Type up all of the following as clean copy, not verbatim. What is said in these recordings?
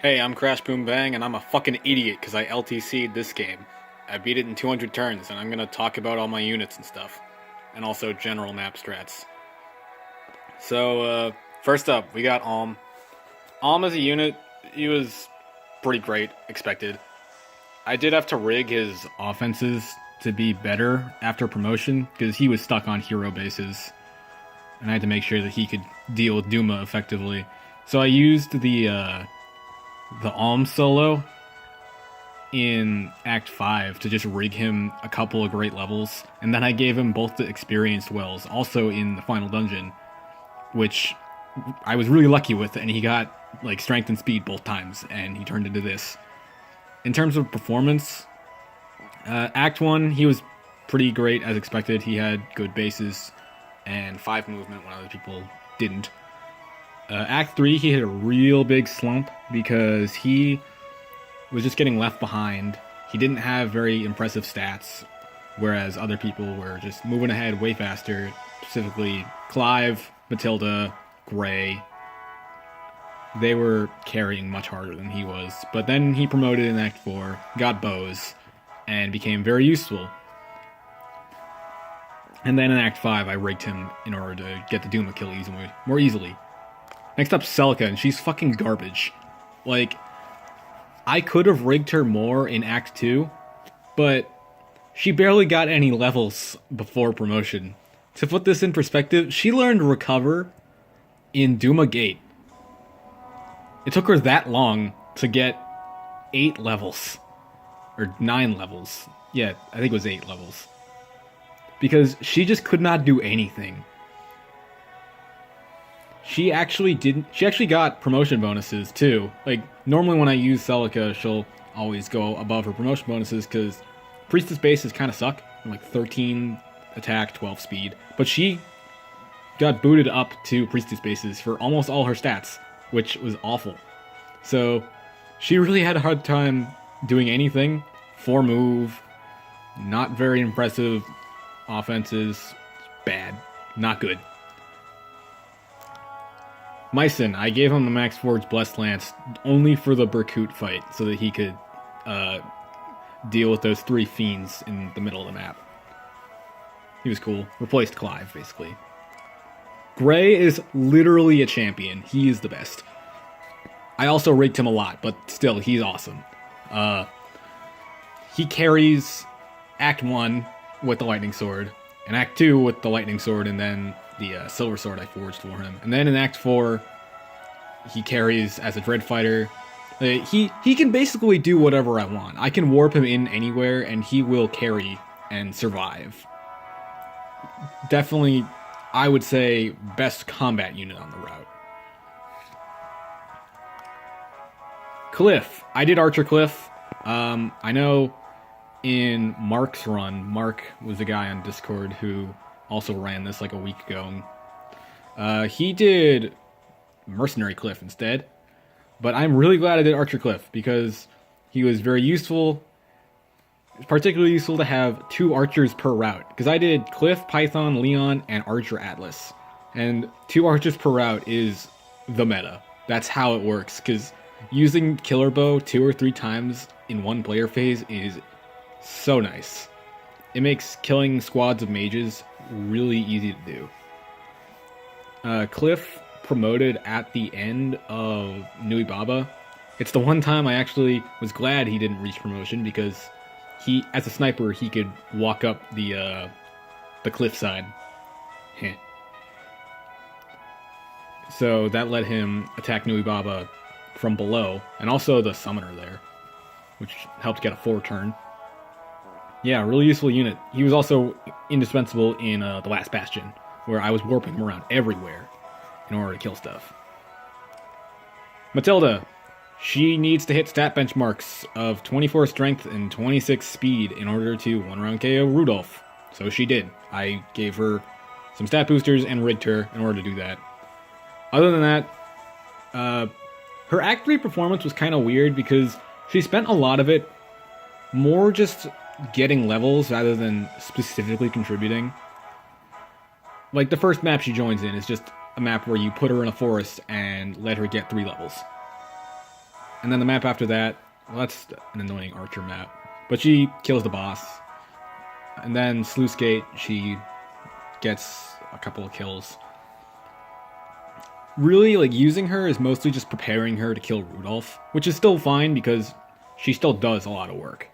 Hey, I'm Crash Boom Bang, and I'm a fucking idiot because I LTC'd this game. I beat it in 200 turns, and I'm gonna talk about all my units and stuff. And also general map strats. First up, we got Alm. Alm as a unit, he was pretty great, expected. I did have to rig his offenses to be better after promotion, because he was stuck on hero bases. And I had to make sure that he could deal with Duma effectively. So I used the Alm solo in Act 5 to just rig him a couple of great levels, and then I gave him both the experienced wells, also in the final dungeon, which I was really lucky with, and he got like strength and speed both times, and he turned into this. In terms of performance, Act 1, he was pretty great as expected. He had good bases and 5 movement when other people didn't. Act 3, he hit a real big slump because he was just getting left behind. He didn't have very impressive stats, whereas other people were just moving ahead way faster, specifically Clive, Matilda, Gray. They were carrying much harder than he was. But then he promoted in Act 4, got bows, and became very useful. And then in Act 5, I rigged him in order to get the Duma kill more easily. Next up, Celica, and she's fucking garbage. Like, I could have rigged her more in Act 2, but she barely got any levels before promotion. To put this in perspective, she learned Recover in Duma Gate. It took her that long to get 8 levels. Or 9 levels. Yeah, I think it was 8 levels. Because she just could not do anything. She actually got promotion bonuses too. Like, normally when I use Celica, she'll always go above her promotion bonuses because Priestess bases kind of suck. Like 13 attack, 12 speed. But she got booted up to Priestess bases for almost all her stats, which was awful. So, she really had a hard time doing anything. 4 move, not very impressive offenses, bad, not good. Mycin, I gave him the Max Forge Blessed Lance only for the Berkut fight, so that he could deal with those 3 fiends in the middle of the map. He was cool. Replaced Clive, basically. Gray is literally a champion. He is the best. I also rigged him a lot, but still, he's awesome. He carries Act 1 with the Lightning Sword, and Act 2 with the Lightning Sword, and then the Silver Sword I forged for him. And then in Act 4, he carries as a Dread Fighter. He can basically do whatever I want. I can warp him in anywhere, and he will carry and survive. Definitely, I would say, best combat unit on the route. Cliff. I did Archer Cliff. I know in Mark's run, Mark was the guy on Discord who also ran this like a week ago. He did Mercenary Cliff instead, but I'm really glad I did Archer Cliff because he was very useful. It's particularly useful to have 2 archers per route, because I did Cliff, Python, Leon, and Archer Atlas, and 2 archers per route is the meta. That's how it works, because using Killer Bow 2 or 3 times in one player phase is so nice. It makes killing squads of mages really easy to do. Cliff promoted at the end of Nui Baba. It's the one time I actually was glad he didn't reach promotion, because he, as a sniper, he could walk up the cliffside. Heh. So that let him attack Nui Baba from below, and also the summoner there, which helped get a 4 turn. Yeah, really useful unit. He was also indispensable in the Last Bastion, where I was warping him around everywhere in order to kill stuff. Matilda. She needs to hit stat benchmarks of 24 strength and 26 speed in order to 1-round KO Rudolph. So she did. I gave her some stat boosters and rigged her in order to do that. Other than that, her Act 3 performance was kind of weird because she spent a lot of it more just getting levels rather than specifically contributing. Like, the first map she joins in is just a map where you put her in a forest and let her get 3 levels. And then the map after that, well, that's an annoying archer map. But she kills the boss. And then Sluice Gate, she gets a couple of kills. Really, like, using her is mostly just preparing her to kill Rudolph, which is still fine because she still does a lot of work.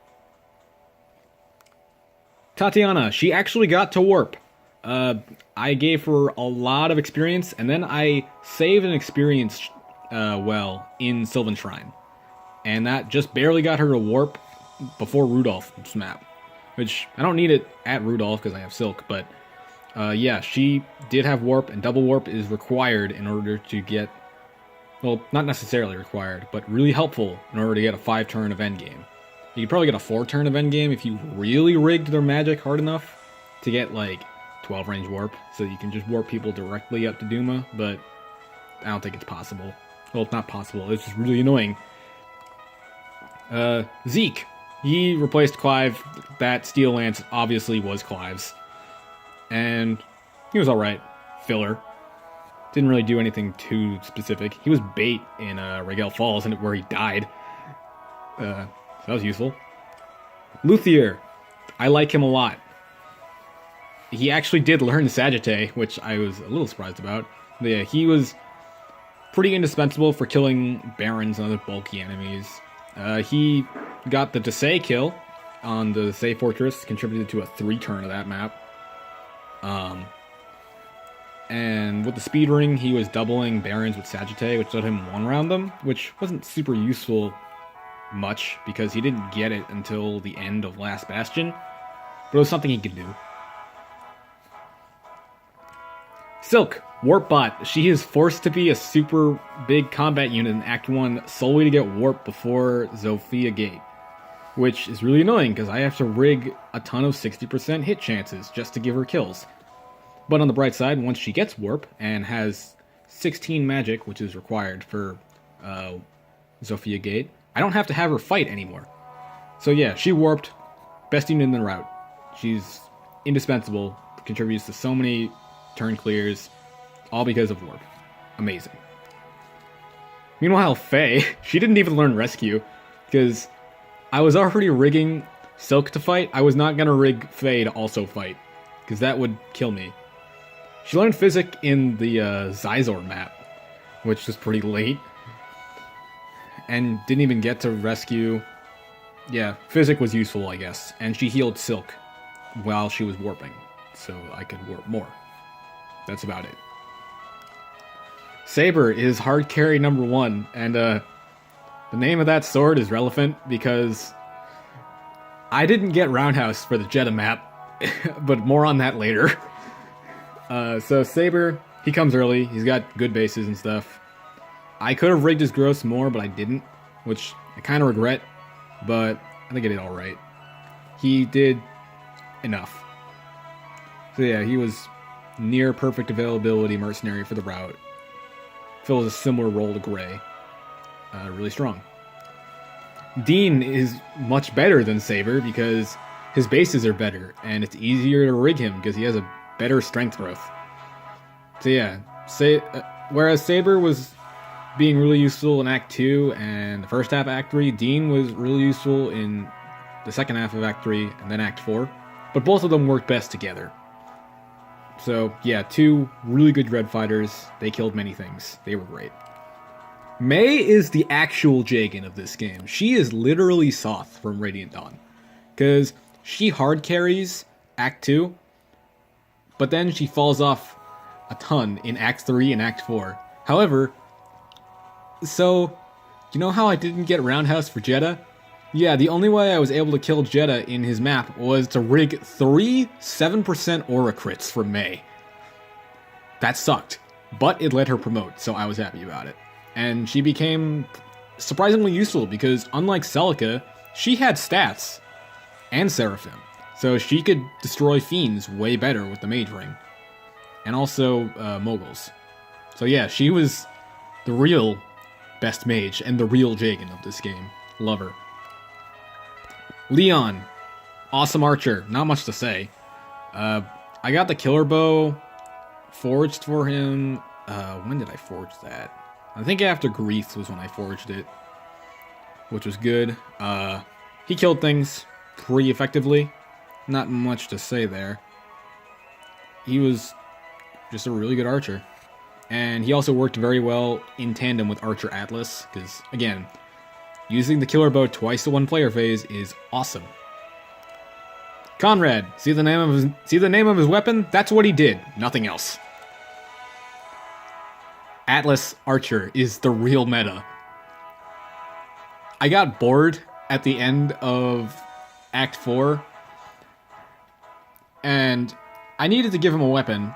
Tatiana, she actually got to warp. I gave her a lot of experience, and then I saved an experience well in Sylvan Shrine. And that just barely got her to warp before Rudolph's map. Which, I don't need it at Rudolph because I have Silk, but yeah, she did have warp, and double warp is required in order to get, well, not necessarily required, but really helpful in order to get a 5-turn of endgame. You could probably get a 4-turn of endgame if you really rigged their magic hard enough to get, like, 12 range warp, so you can just warp people directly up to Duma, but I don't think it's possible. Well, it's not possible, it's just really annoying. Zeke. He replaced Clive. That Steel Lance obviously was Clive's. And he was alright. Filler. Didn't really do anything too specific. He was bait in Regel Falls, where he died. So that was useful. Luthier. I like him a lot. He actually did learn Sagittae, which I was a little surprised about. But yeah, he was pretty indispensable for killing Barons and other bulky enemies. He got the Desai kill on the Desai Fortress, contributed to a 3-turn of that map. And with the Speed Ring, he was doubling Barons with Sagittae, which let him one-round them, which wasn't super useful much, because he didn't get it until the end of Last Bastion, but it was something he could do. Silk, Warp Bot. She is forced to be a super big combat unit in Act 1 solely to get Warp before Zofia Gate, which is really annoying because I have to rig a ton of 60% hit chances just to give her kills. But on the bright side, once she gets Warp and has 16 magic, which is required for Zofia Gate, I don't have to have her fight anymore. So yeah, she warped, best unit in the route. She's indispensable, contributes to so many turn clears, all because of Warp. Amazing. Meanwhile, Faye, she didn't even learn Rescue, because I was already rigging Silk to fight. I was not going to rig Faye to also fight, because that would kill me. She learned Physic in the Zizor map, which was pretty late, and didn't even get to Rescue. Yeah, Physic was useful, I guess, and she healed Silk while she was warping, so I could warp more. That's about it. Saber is hard carry number 1, and the name of that sword is relevant because I didn't get Roundhouse for the Jeddah map, but more on that later. So Saber, he comes early, he's got good bases and stuff. I could have rigged his gross more, but I didn't, which I kind of regret, but I think I did alright. He did enough. So yeah, he was near perfect availability mercenary for the route. Fills a similar role to Gray. Really strong. Dean is much better than Saber because his bases are better, and it's easier to rig him because he has a better strength growth. So yeah, whereas Saber was being really useful in Act 2 and the first half of Act 3, Dean was really useful in the second half of Act 3 and then Act 4. But both of them worked best together. So yeah, 2 really good Dread Fighters. They killed many things. They were great. Mei is the actual Jagan of this game. She is literally Soth from Radiant Dawn. Because she hard carries Act 2, but then she falls off a ton in Act 3 and Act 4. However, so, you know how I didn't get Roundhouse for Jeddah? Yeah, the only way I was able to kill Jeddah in his map was to rig 3 7% aura crits for Mei. That sucked, but it let her promote, so I was happy about it. And she became surprisingly useful because, unlike Celica, she had stats and Seraphim, so she could destroy fiends way better with the Mage Ring. And also Moguls. So yeah, she was the real best mage and the real Jagan of this game. Love her. Leon, awesome archer. Not much to say. I got the killer bow forged for him. When did I forge that? I think after Grief was when I forged it. which was good. He killed things pretty effectively. Not much to say there. He was just a really good archer. And he also worked very well in tandem with Archer Atlas, because, again, using the killer bow twice to one player phase is awesome. Conrad, see the name of his weapon? That's what he did, nothing else. Atlas Archer is the real meta. I got bored at the end of Act 4, and I needed to give him a weapon.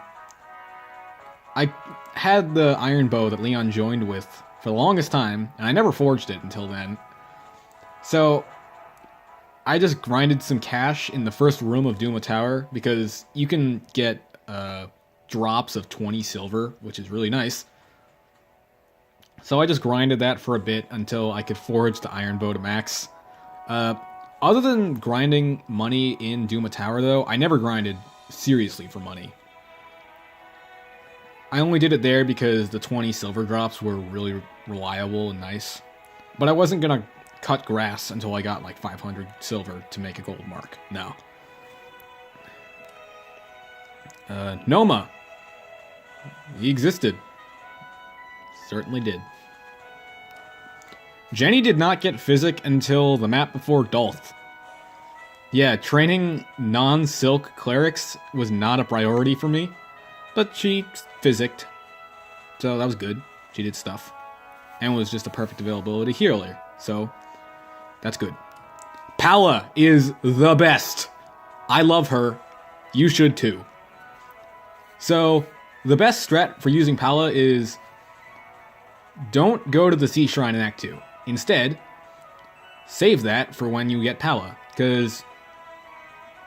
I had the iron bow that Leon joined with for the longest time, and I never forged it until then. So I just grinded some cash in the first room of Duma Tower, because you can get drops of 20 silver, which is really nice. So I just grinded that for a bit until I could forge the iron bow to max. Other than grinding money in Duma Tower, though, I never grinded seriously for money. I only did it there because the 20 silver drops were really reliable and nice. But I wasn't gonna cut grass until I got like 500 silver to make a gold mark. No. Noma. He existed. Certainly did. Jenny did not get Physic until the map before Dolth. Yeah, training non-silk clerics was not a priority for me, but she Physicked, so that was good. She did stuff, and was just a perfect availability healer, so that's good. Pala is the best. I love her. You should too. So, the best strat for using Pala is don't go to the Sea Shrine in Act 2. Instead, save that for when you get Pala, because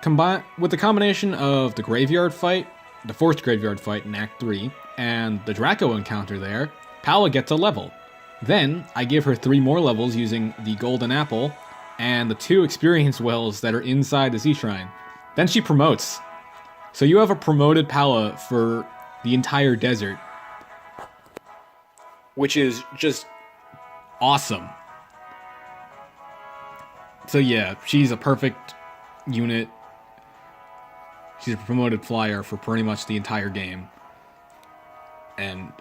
with the combination of the graveyard fight, the forced graveyard fight in Act 3, and the Draco encounter there, Pala gets a level. Then, I give her 3 more levels using the Golden Apple, and the 2 experience wells that are inside the Sea Shrine. Then she promotes. So you have a promoted Pala for the entire desert, which is just awesome. So yeah, she's a perfect unit. She's a promoted flyer for pretty much the entire game. And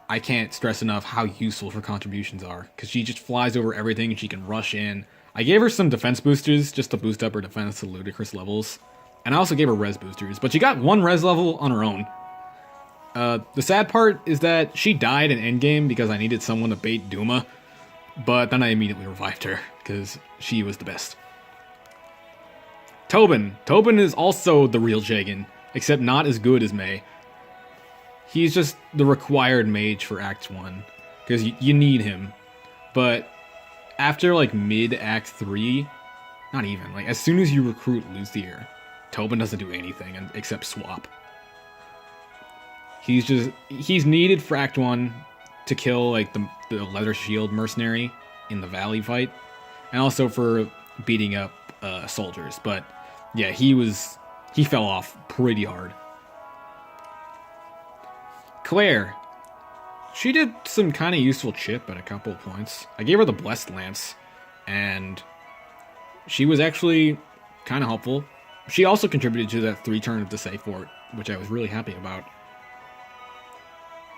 I can't stress enough how useful her contributions are, because she just flies over everything and she can rush in. I gave her some defense boosters just to boost up her defense to ludicrous levels. And I also gave her res boosters, but she got 1 res level on her own. The sad part is that she died in endgame because I needed someone to bait Duma, but then I immediately revived her, because she was the best. Tobin. Tobin is also the real Jagan, except not as good as May. He's just the required mage for Act 1, because you need him. But after like mid-Act 3, not even, like as soon as you recruit Luthier, Tobin doesn't do anything except swap. He's needed for Act 1 to kill like the Leather Shield mercenary in the Valley fight, and also for beating up soldiers. But yeah, he fell off pretty hard. Claire. She did some kind of useful chip at a couple of points. I gave her the Blessed Lance, and she was actually kind of helpful. She also contributed to that 3-turn of the Safe Fort, which I was really happy about.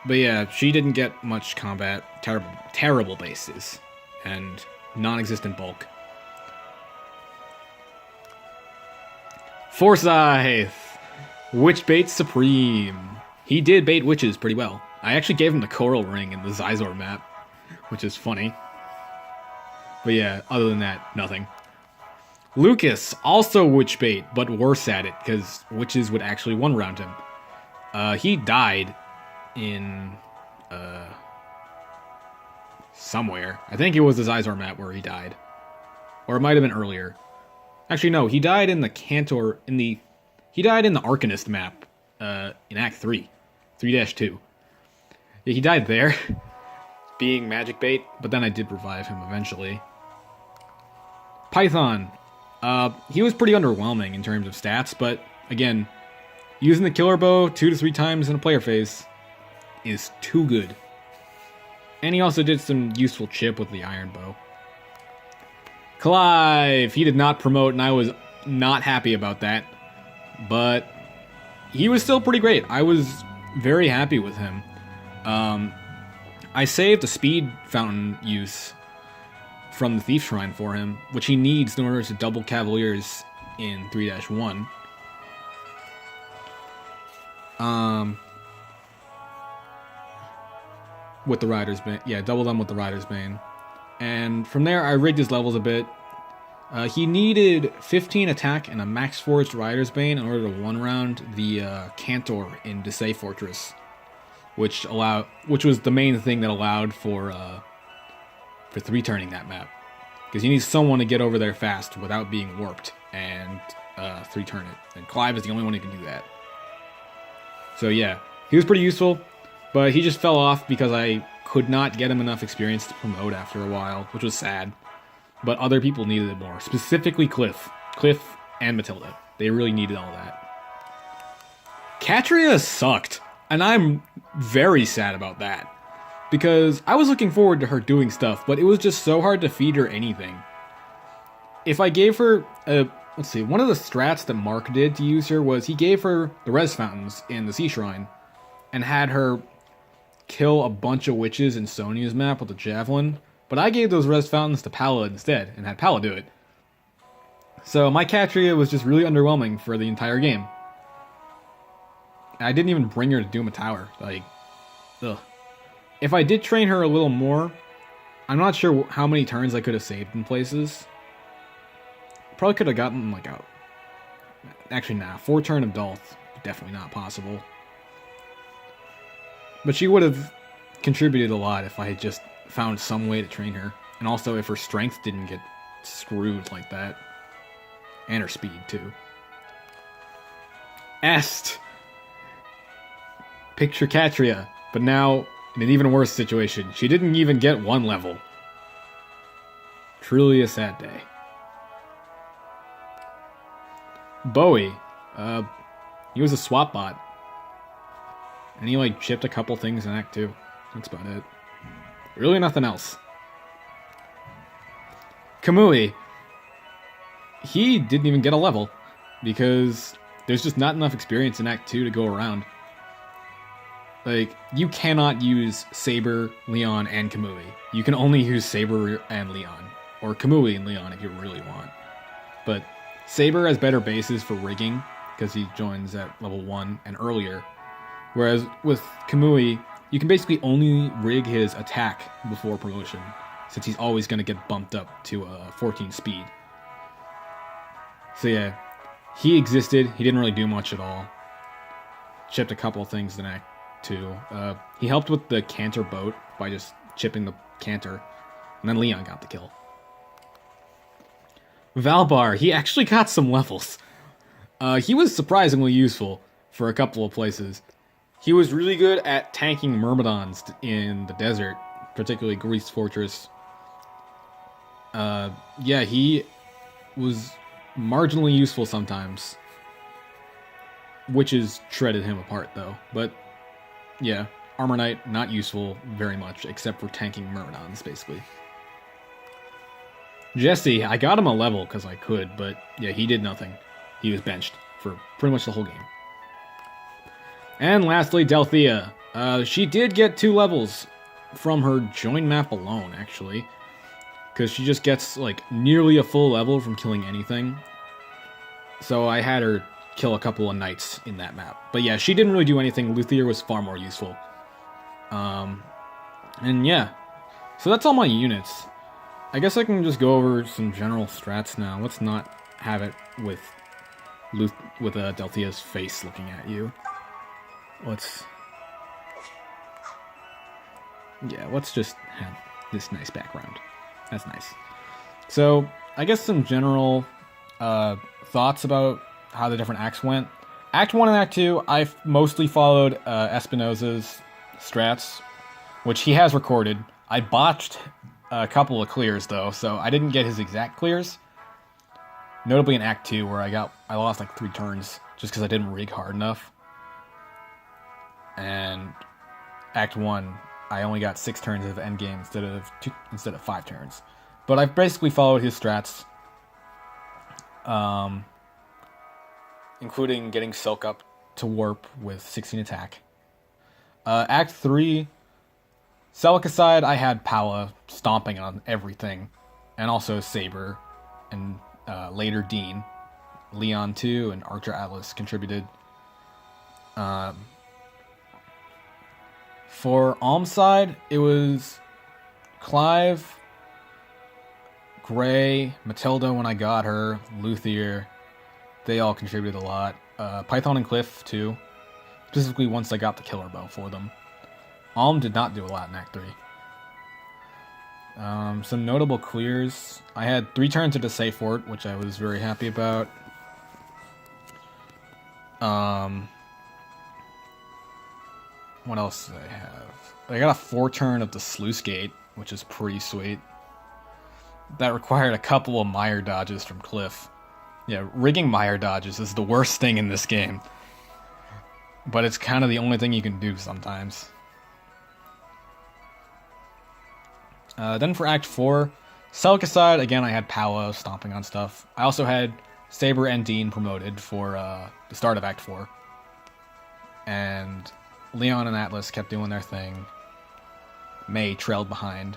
But yeah, she didn't get much combat, terrible bases, and non-existent bulk. Forsyth! Witch Bait Supreme. He did bait witches pretty well. I actually gave him the Coral Ring in the Zizor map, which is funny. But yeah, other than that, nothing. Lucas, also witch bait, but worse at it, because witches would actually one-round him. He died in somewhere. I think it was the Zizor map where he died. Or it might have been earlier. Actually, no, he died in the Cantor, he died in the Arcanist map, in Act 3. 3-2. Yeah, he died there, being magic bait, but then I did revive him eventually. Python. He was pretty underwhelming in terms of stats, but again, using the killer bow 2 to 3 times in a player phase is too good. And he also did some useful chip with the iron bow. Clive, he did not promote, and I was not happy about that. But he was still pretty great. I was very happy with him. I saved a speed fountain use from the Thief Shrine for him, which he needs in order to double Cavaliers in 3-1. With the Rider's Bane. Yeah, double them with the Rider's Bane. And from there, I rigged his levels a bit. He needed 15 attack and a max forged Rider's Bane in order to one-round the Cantor in Desay Fortress, which was the main thing that allowed for 3-turning that map, because you need someone to get over there fast without being warped and 3-turn it. And Clive is the only one who can do that. So yeah, he was pretty useful, but he just fell off because I could not get him enough experience to promote after a while, which was sad. But other people needed it more. Specifically Cliff. Cliff and Matilda. They really needed all that. Katria sucked. And I'm very sad about that. Because I was looking forward to her doing stuff, but it was just so hard to feed her anything. If I gave her let's see, one of the strats that Mark did to use her was he gave her the res fountains in the Sea Shrine and had her kill a bunch of witches in Sonia's map with a javelin. But I gave those res fountains to Pala instead, and had Pala do it. So my Katria was just really underwhelming for the entire game. I didn't even bring her to Doom a Tower. Like, ugh. If I did train her a little more, I'm not sure how many turns I could have saved in places. Probably could have gotten, like, a... Actually, nah. 4-turn of Dolth. Definitely not possible. But she would have contributed a lot if I had just found some way to train her. And also if her strength didn't get screwed like that. And her speed, too. Est! Picture Katria, but now in an even worse situation. She didn't even get 1 level. Truly a sad day. Bowie. He was a swap bot. And he, like, chipped a couple things in Act 2. That's about it. Really nothing else. Kamui. He didn't even get a level, because there's just not enough experience in Act 2 to go around. Like, you cannot use Saber, Leon, and Kamui. You can only use Saber and Leon. Or Kamui and Leon if you really want. But Saber has better bases for rigging, because he joins at level 1 and earlier. Whereas with Kamui, you can basically only rig his attack before promotion, since he's always going to get bumped up to 14 speed. So yeah, he existed. He didn't really do much at all. Chipped a couple of things in Act 2. He helped with the Cantor boat by just chipping the Cantor, and then Leon got the kill. Valbar, he actually got some levels. He was surprisingly useful for a couple of places. He was really good at tanking Myrmidons in the desert, particularly Greece Fortress. Yeah, he was marginally useful sometimes. Witches shredded him apart, though. But, yeah, Armor Knight, not useful very much, except for tanking Myrmidons, basically. Jesse, I got him a level because I could, but, yeah, he did nothing. He was benched for pretty much the whole game. And lastly, Delthea. She did get 2 levels from her join map alone, actually. Because she just gets, like, nearly a full level from killing anything. So I had her kill a couple of knights in that map. But yeah, she didn't really do anything. Luthier was far more useful. And yeah. So that's all my units. I guess I can just go over some general strats now. Let's not have it with Delthea's face looking at you. Let's just have this nice background. That's nice. So, I guess some general thoughts about how the different acts went. Act 1 and Act 2, I mostly followed Espinosa's strats, which he has recorded. I botched a couple of clears, though, so I didn't get his exact clears. Notably in Act 2, where I lost like 3 turns, just because I didn't rig hard enough. And Act 1, I only got 6 turns of endgame instead of 5 turns. But I've basically followed his strats, including getting Silk up to warp with 16 attack. Act 3, Celica side, I had Pala stomping on everything, and also Saber, and later Dean. Leon too, and Archer Atlas contributed. For Alm's side, it was Clive, Gray, Matilda when I got her, Luthier. They all contributed a lot. Python and Cliff too, specifically once I got the killer bow for them. Alm did not do a lot in Act 3. Some notable clears. I had 3 turns into Safe Fort, which I was very happy about. What else did I have? I got a 4 turn of the Sluice Gate, which is pretty sweet. That required a couple of Mire dodges from Cliff. Yeah, rigging Mire dodges is the worst thing in this game. But it's kind of the only thing you can do sometimes. Then for Act 4, Celica side, again I had Pala stomping on stuff. I also had Saber and Dean promoted for the start of Act 4. And Leon and Atlas kept doing their thing. May trailed behind.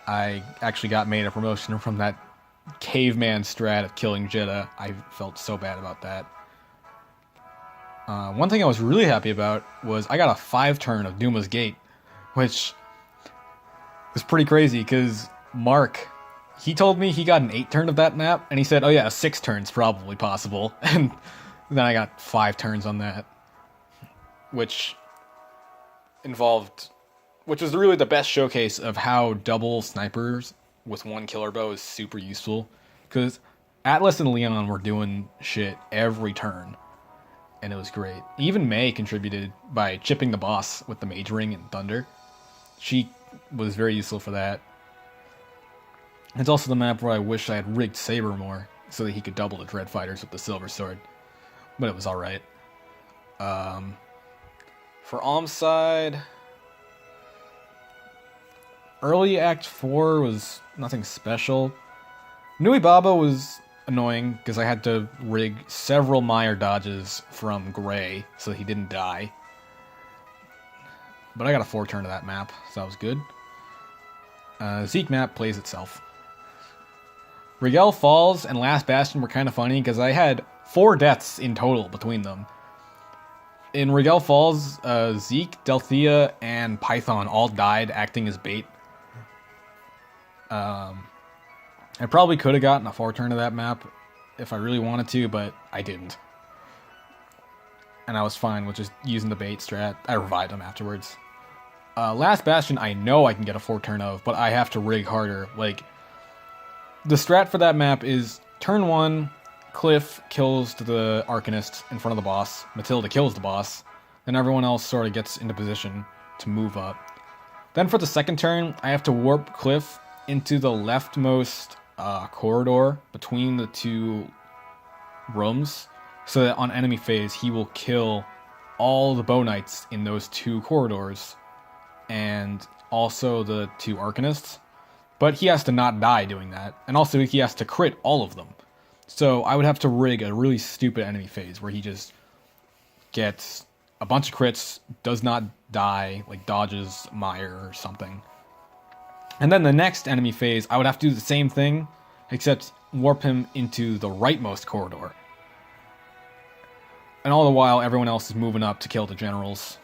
I actually got made a promotion from that caveman strat of killing Jeddah. I felt so bad about that. One thing I was really happy about was I got a 5 turn of Duma's Gate, which was pretty crazy because Mark, he told me he got an 8 turn of that map, and he said, oh yeah, a 6 turn's probably possible. And then I got 5 turns on that, which was really the best showcase of how double snipers with 1 killer bow is super useful, because Atlas and Leon were doing shit every turn, and it was great. Even May contributed by chipping the boss with the Mage Ring and Thunder. She was very useful for that. It's also the map where I wish I had rigged Saber more, so that he could double the Dread Fighters with the Silver Sword, but it was alright. For Alm's side, early Act 4 was nothing special. Nui Baba was annoying because I had to rig several Mire dodges from Gray so he didn't die. But I got a 4 turn to that map, so that was good. Zeke map plays itself. Rigel Falls and Last Bastion were kind of funny because I had 4 deaths in total between them. In Rigel Falls, Zeke, Delthea, and Python all died acting as bait. I probably could have gotten a 4 turn of that map if I really wanted to, but I didn't. And I was fine with just using the bait strat. I revived him afterwards. Last Bastion I know I can get a 4 turn of, but I have to rig harder. Like, the strat for that map is turn 1, Cliff kills the Arcanist in front of the boss, Matilda kills the boss, then everyone else sort of gets into position to move up. Then for the second turn, I have to warp Cliff into the leftmost corridor between the 2 rooms, so that on enemy phase he will kill all the Bow Knights in those 2 corridors, and also the 2 Arcanists. But he has to not die doing that, and also he has to crit all of them. So I would have to rig a really stupid enemy phase where he just gets a bunch of crits, does not die, like dodges Mire or something. And then the next enemy phase, I would have to do the same thing, except warp him into the rightmost corridor. And all the while, everyone else is moving up to kill the generals.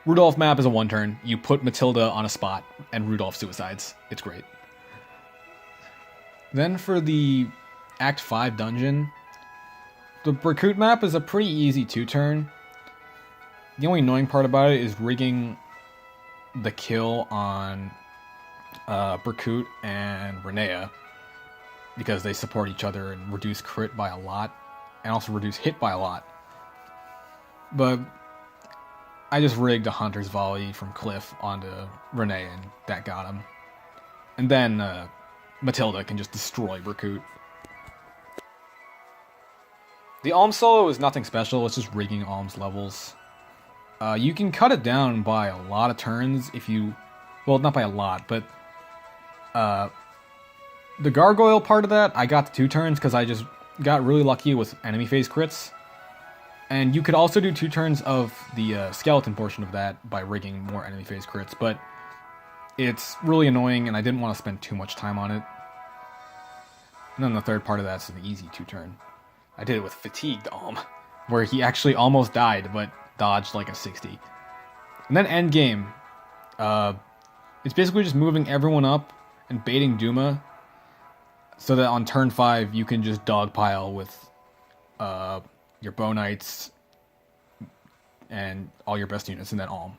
Rudolph map is a 1 turn. You put Matilda on a spot, and Rudolph suicides. It's great. Then for the Act 5 dungeon, the Recruit map is a pretty easy 2 turn. The only annoying part about it is rigging the kill on Berkut and Renea, because they support each other and reduce crit by a lot, and also reduce hit by a lot. But I just rigged a Hunter's Volley from Cliff onto Renee, and that got him. And then Matilda can just destroy Berkut. The Alm solo is nothing special, it's just rigging Alm's levels. You can cut it down by a lot of turns if you... Well, not by a lot, but... The gargoyle part of that, I got to 2 turns because I just got really lucky with enemy phase crits. And you could also do 2 turns of the skeleton portion of that by rigging more enemy phase crits, but it's really annoying and I didn't want to spend too much time on it. And then the third part of that's an easy 2-turn. I did it with Fatigued Alm, where he actually almost died, but dodged like a 60. And then endgame. It's basically just moving everyone up and baiting Duma, so that on turn 5 you can just dogpile with your Bow Knights and all your best units in that Alm.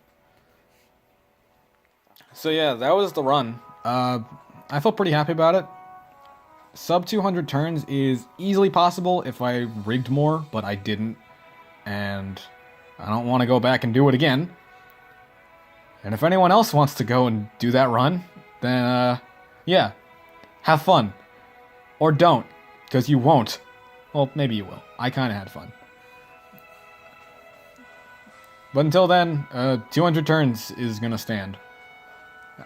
So yeah, that was the run. I felt pretty happy about it. Sub 200 turns is easily possible if I rigged more, but I didn't. And I don't want to go back and do it again. And if anyone else wants to go and do that run, then, yeah, have fun. Or don't, because you won't. Well, maybe you will. I kind of had fun. But until then, 200 turns is going to stand.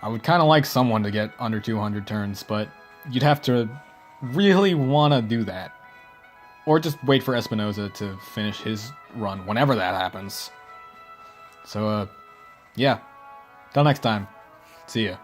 I would kind of like someone to get under 200 turns, but you'd have to really want to do that. Or just wait for Espinoza to finish his run whenever that happens. So, yeah. Till next time. See ya.